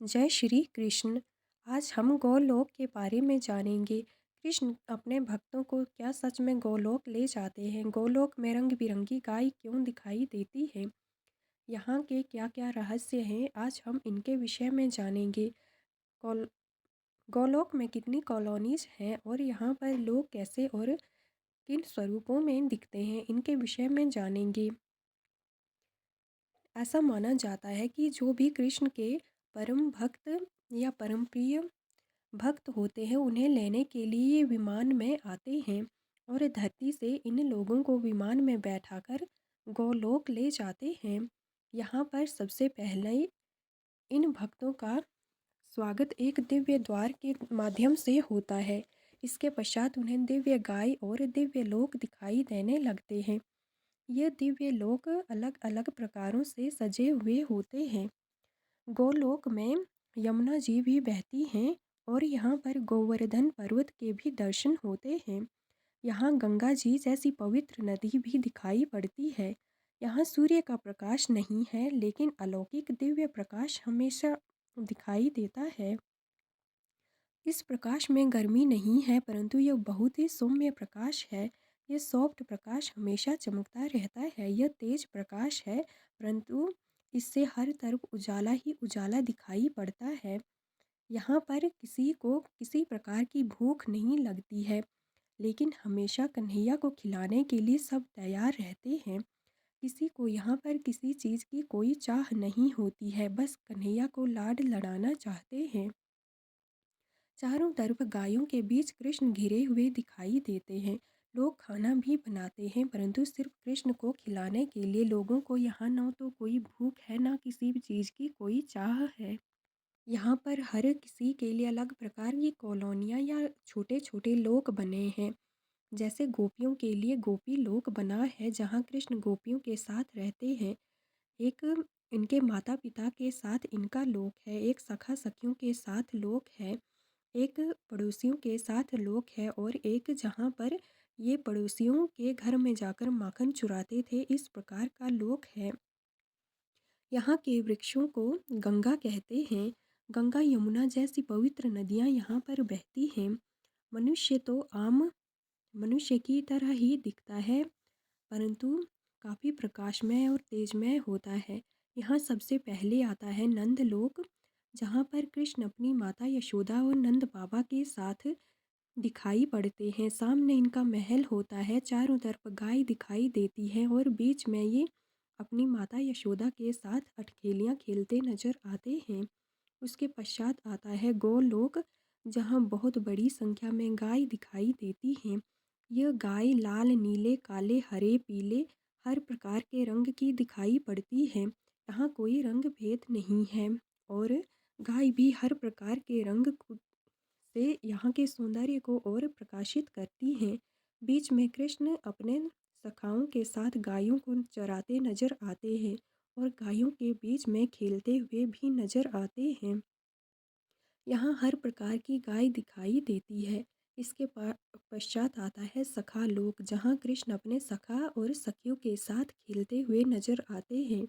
जय श्री कृष्ण। आज हम गोलोक के बारे में जानेंगे। कृष्ण अपने भक्तों को क्या सच में गोलोक ले जाते हैं? गोलोक में रंग बिरंगी गाय क्यों दिखाई देती है? यहाँ के क्या क्या रहस्य हैं? आज हम इनके विषय में जानेंगे। गोल गोलोक में कितनी कॉलोनीज हैं और यहाँ पर लोग कैसे और किन स्वरूपों में दिखते हैं, इनके विषय में जानेंगे। ऐसा माना जाता है कि जो भी कृष्ण के परम भक्त या परम प्रिय भक्त होते हैं, उन्हें लेने के लिए विमान में आते हैं और धरती से इन लोगों को विमान में बैठाकर गोलोक ले जाते हैं। यहाँ पर सबसे पहले इन भक्तों का स्वागत एक दिव्य द्वार के माध्यम से होता है। इसके पश्चात उन्हें दिव्य गाय और दिव्य लोक दिखाई देने लगते हैं। ये दिव्य लोक अलग अलग प्रकारों से सजे हुए होते हैं। गोलोक में यमुना जी भी बहती हैं और यहाँ पर गोवर्धन पर्वत के भी दर्शन होते हैं। यहाँ गंगा जी जैसी पवित्र नदी भी दिखाई पड़ती है। यहाँ सूर्य का प्रकाश नहीं है, लेकिन अलौकिक दिव्य प्रकाश हमेशा दिखाई देता है। इस प्रकाश में गर्मी नहीं है, परंतु यह बहुत ही सौम्य प्रकाश है। यह सॉफ्ट प्रकाश हमेशा चमकता रहता है। यह तेज प्रकाश है, परंतु इससे हर तरफ उजाला ही उजाला दिखाई पड़ता है। यहाँ पर किसी को किसी प्रकार की भूख नहीं लगती है, लेकिन हमेशा कन्हैया को खिलाने के लिए सब तैयार रहते हैं। किसी को यहाँ पर किसी चीज़ की कोई चाह नहीं होती है, बस कन्हैया को लाड लड़ाना चाहते हैं। चारों तरफ गायों के बीच कृष्ण घिरे हुए दिखाई देते हैं। लोग खाना भी बनाते हैं, परंतु सिर्फ कृष्ण को खिलाने के लिए। लोगों को यहाँ न तो कोई भूख है, ना किसी भी चीज़ की कोई चाह है। यहाँ पर हर किसी के लिए अलग प्रकार की कॉलोनियाँ या छोटे छोटे लोक बने हैं। जैसे गोपियों के लिए गोपी लोक बना है, जहाँ कृष्ण गोपियों के साथ रहते हैं। एक इनके माता पिता के साथ इनका लोक है, एक सखा सखियों के साथ लोक है, एक पड़ोसियों के साथ लोक है, और एक जहाँ पर ये पड़ोसियों के घर में जाकर माखन चुराते थे, इस प्रकार का लोक है। यहाँ के वृक्षों को गंगा कहते हैं। गंगा यमुना जैसी पवित्र नदियाँ यहाँ पर बहती हैं। मनुष्य तो आम मनुष्य की तरह ही दिखता है, परंतु काफ़ी प्रकाशमय और तेजमय होता है। यहाँ सबसे पहले आता है नंदलोक, जहाँ पर कृष्ण अपनी माता यशोदा और नंद बाबा के साथ दिखाई पड़ते हैं। सामने इनका महल होता है, चारों तरफ गाय दिखाई देती है और बीच में ये अपनी माता यशोदा के साथ अटखेलियाँ खेलते नजर आते हैं। उसके पश्चात आता है गोलोक, जहाँ बहुत बड़ी संख्या में गाय दिखाई देती हैं। यह गाय लाल, नीले, काले, हरे, पीले हर प्रकार के रंग की दिखाई पड़ती है। यहाँ कोई रंग भेद नहीं है, और गाय भी हर प्रकार के रंग से यहाँ के सौंदर्य को और प्रकाशित करती हैं। बीच में कृष्ण अपने सखाओं के साथ गायों को चराते नजर आते हैं और गायों के बीच में खेलते हुए भी नजर आते हैं। यहाँ हर प्रकार की गाय दिखाई देती है। इसके पश्चात आता है सखा लोक, जहाँ कृष्ण अपने सखा और सखियों के साथ खेलते हुए नजर आते हैं।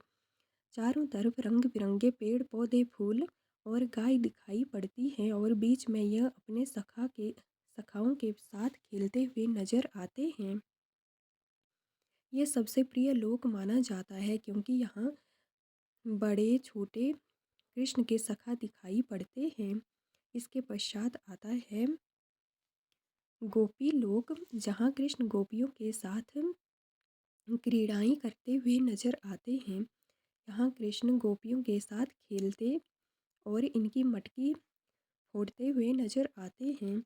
चारों तरफ रंग बिरंगे पेड़ पौधे, फूल और गाय दिखाई पड़ती हैं, और बीच में यह अपने सखाओं के साथ खेलते हुए नजर आते हैं। यह सबसे प्रिय लोक माना जाता है, क्योंकि यहाँ बड़े छोटे कृष्ण के सखा दिखाई पड़ते हैं। इसके पश्चात आता है गोपी लोक, जहाँ कृष्ण गोपियों के साथ क्रीड़ाएं करते हुए नजर आते हैं। यहाँ कृष्ण गोपियों के साथ खेलते और इनकी मटकी फोड़ते हुए नजर आते हैं।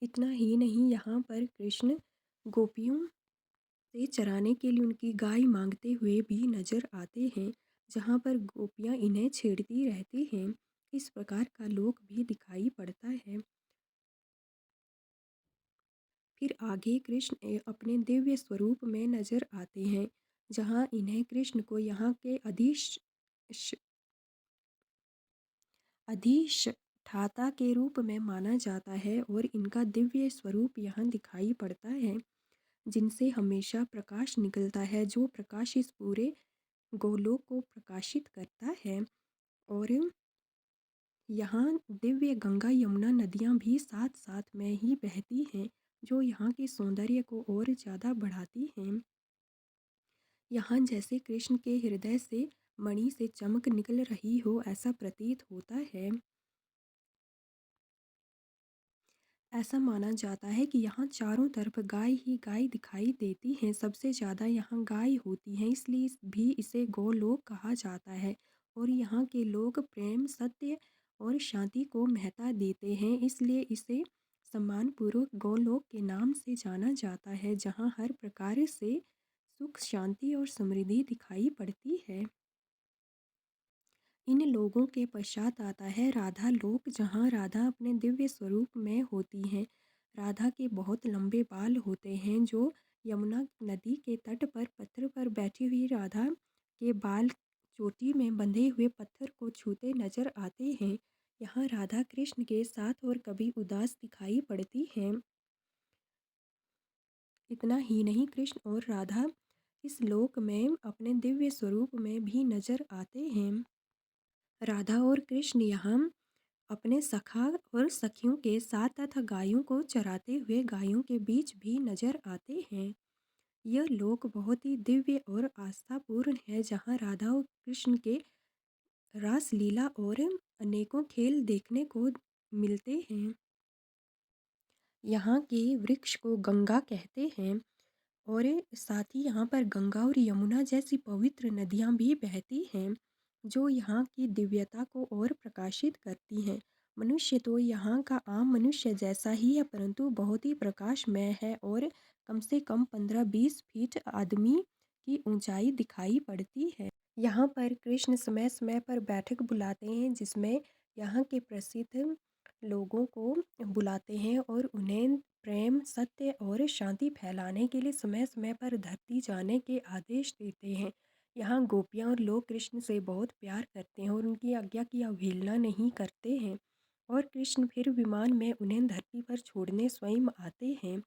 इतना ही नहीं, यहाँ पर कृष्ण गोपियों से चराने के लिए उनकी गाय मांगते हुए भी नजर आते हैं, जहाँ पर गोपियाँ इन्हें छेड़ती रहती हैं। इस प्रकार का लोक भी दिखाई पड़ता है। फिर आगे कृष्ण अपने दिव्य स्वरूप में नजर आते हैं, जहाँ इन्हें कृष्ण को यहाँ के अधिष्ठाता के रूप में माना जाता है, और इनका दिव्य स्वरूप यहाँ दिखाई पड़ता है, जिनसे हमेशा प्रकाश निकलता है, जो प्रकाश इस पूरे गोलोक को प्रकाशित करता है। और यहाँ दिव्य गंगा यमुना नदियाँ भी साथ साथ में ही बहती हैं, जो यहाँ के सौंदर्य को और ज़्यादा बढ़ाती हैं। यहाँ जैसे कृष्ण के हृदय से मणि से चमक निकल रही हो, ऐसा प्रतीत होता है। ऐसा माना जाता है कि यहाँ चारों तरफ गाय ही गाय दिखाई देती हैं। सबसे ज़्यादा यहाँ गाय होती हैं, इसलिए भी इसे गोलोक कहा जाता है। और यहाँ के लोग प्रेम, सत्य और शांति को महत्ता देते हैं, इसलिए इसे सम्मानपूर्वक गोलोक के नाम से जाना जाता है, जहाँ हर प्रकार से सुख, शांति और समृद्धि दिखाई पड़ती है। इन लोगों के पश्चात आता है राधा लोक, जहाँ राधा अपने दिव्य स्वरूप में होती हैं। राधा के बहुत लंबे बाल होते हैं, जो यमुना नदी के तट पर पत्थर पर बैठी हुई राधा के बाल चोटी में बंधे हुए पत्थर को छूते नजर आते हैं। यहाँ राधा कृष्ण के साथ और कभी उदास दिखाई पड़ती हैं। इतना ही नहीं, कृष्ण और राधा इस लोक में अपने दिव्य स्वरूप में भी नजर आते हैं। राधा और कृष्ण यहाँ अपने सखा और सखियों के साथ तथा गायों को चराते हुए गायों के बीच भी नजर आते हैं। यह लोक बहुत ही दिव्य और आस्थापूर्ण है, जहाँ राधा और कृष्ण के रास लीला और अनेकों खेल देखने को मिलते हैं। यहाँ के वृक्ष को गंगा कहते हैं और साथ ही यहाँ पर गंगा और यमुना जैसी पवित्र नदियाँ भी बहती हैं, जो यहाँ की दिव्यता को और प्रकाशित करती हैं। मनुष्य तो यहाँ का आम मनुष्य जैसा ही है, परंतु बहुत ही प्रकाशमय है और कम से कम 15-20 फीट आदमी की ऊंचाई दिखाई पड़ती है। यहाँ पर कृष्ण समय समय पर बैठक बुलाते हैं, जिसमें यहाँ के प्रसिद्ध लोगों को बुलाते हैं और उन्हें प्रेम, सत्य और शांति फैलाने के लिए समय समय पर धरती जाने के आदेश देते हैं। यहाँ गोपियाँ और लोग कृष्ण से बहुत प्यार करते हैं और उनकी आज्ञा की अवहेलना नहीं करते हैं, और कृष्ण फिर विमान में उन्हें धरती पर छोड़ने स्वयं आते हैं।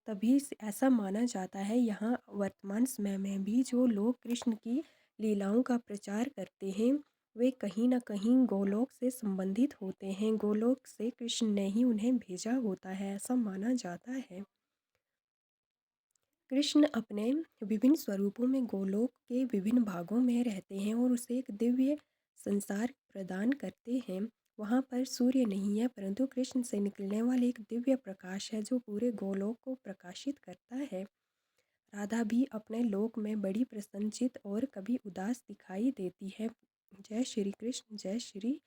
तभी से ऐसा माना जाता है, यहाँ वर्तमान समय में भी जो लोग कृष्ण की लीलाओं का प्रचार करते हैं, वे कहीं न कहीं गोलोक से संबंधित होते हैं। गोलोक से कृष्ण ने ही उन्हें भेजा होता है, ऐसा माना जाता है। कृष्ण अपने विभिन्न स्वरूपों में गोलोक के विभिन्न भागों में रहते हैं और उसे एक दिव्य संसार प्रदान करते हैं। वहाँ पर सूर्य नहीं है, परंतु कृष्ण से निकलने वाले एक दिव्य प्रकाश है, जो पूरे गोलोक को प्रकाशित करता है। राधा भी अपने लोक में बड़ी प्रसन्नचित और कभी उदास दिखाई देती है। जय श्री कृष्ण, जय श्री